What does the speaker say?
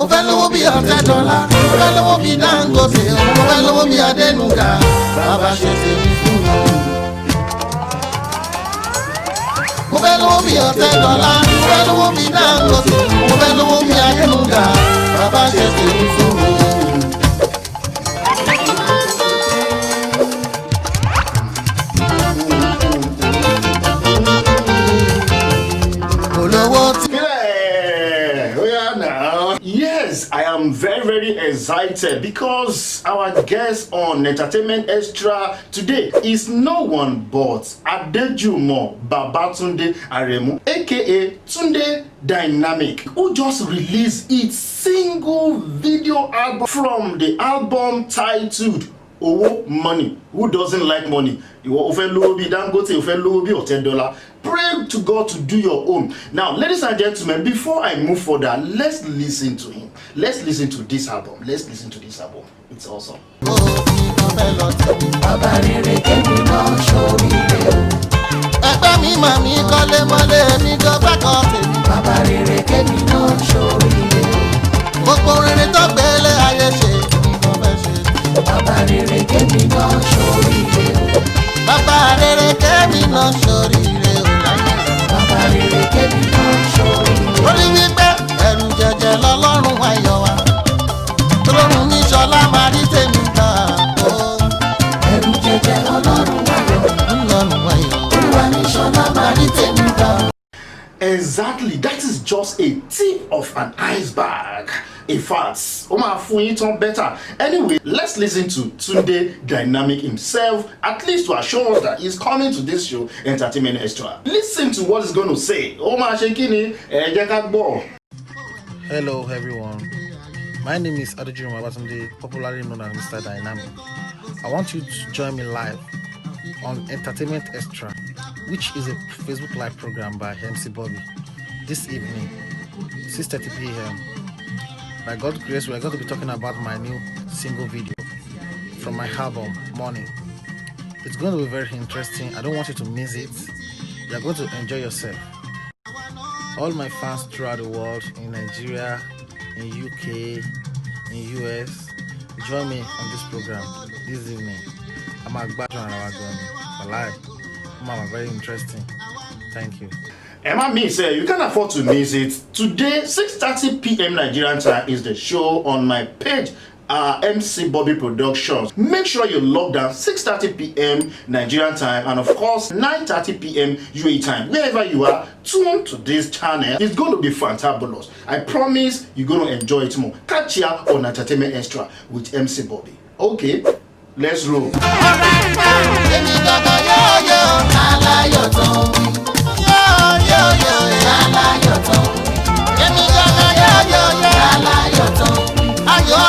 mo fẹ́ lówó bí $100, mo fẹ́ lówó bí Dangote, mo fẹ́ lówó bí Adénúgà, bàbá ṣe tèmi fún mi. Mo fẹ́ lówó bí $100, mo fẹ́ lówó bí Dangote, mo fẹ́ lówó bí Adénúgà, bàbá ṣe tèmi fún mi. Yes, I am very excited because our guest on Entertainment Extra today is no one but Adejumo Babatunde Aremu, aka Tunde Dynamic, who just released its single video album from the album titled Owo Money. Who doesn't like money? You offer low be Dangote, you offer low be $10. Pray to God to do your own. Now, ladies and gentlemen, before I move further, let's listen to him. Let's listen to this album. Let's listen to this album. It's awesome. Bàbá rere kémi náà ṣoríire o láyé. Bàbá rere kémi náà ṣoríire. Orí wípé ẹ̀rù jẹjẹ lọ́lọ́run ayọ̀ wa. Ọlọ́run ní ṣọlá máa rí tèmi gbà o. Ẹ̀rù jẹjẹ lọ́lọ́run ayọ̀. Ọlọ́run ayọ̀. Olúwa ní ṣọlá máa rí tèmi gbà. Exactly, that is just a tip of an iceberg. In fact, Omar Fuyiton better. Anyway, let's listen to Tunde Dynamic himself, at least to assure us that he's coming to this show, Entertainment Extra. Listen to what he's going to say. Omar Shekini, Hello everyone, my name is Adejumo Babatunde, popularly known as Mr. Dynamic. I want you to join me live on Entertainment Extra, which is a Facebook live program by MC Bobby, this evening, 6:30 p.m. By God's grace, we are going to be talking about my new single video from my album, Money. It's going to be very interesting. I don't want you to miss it. You are going to enjoy yourself. All my fans throughout the world, in Nigeria, in UK, in US, join me on this program this evening. I'm a live. I'm very interesting. Thank you. Emma me say you can't afford to miss it. Today, 6:30 p.m. Nigerian time is the show on my page, MC Bobby Productions. Make sure you log down 6:30 p.m. Nigerian time and of course 9:30 p.m. UAE time. Wherever you are, tune to this channel. It's going to be fantabulous. I promise you're going to enjoy it more. Catch ya on Entertainment Extra with MC Bobby. Okay, let's roll. Ayọ̀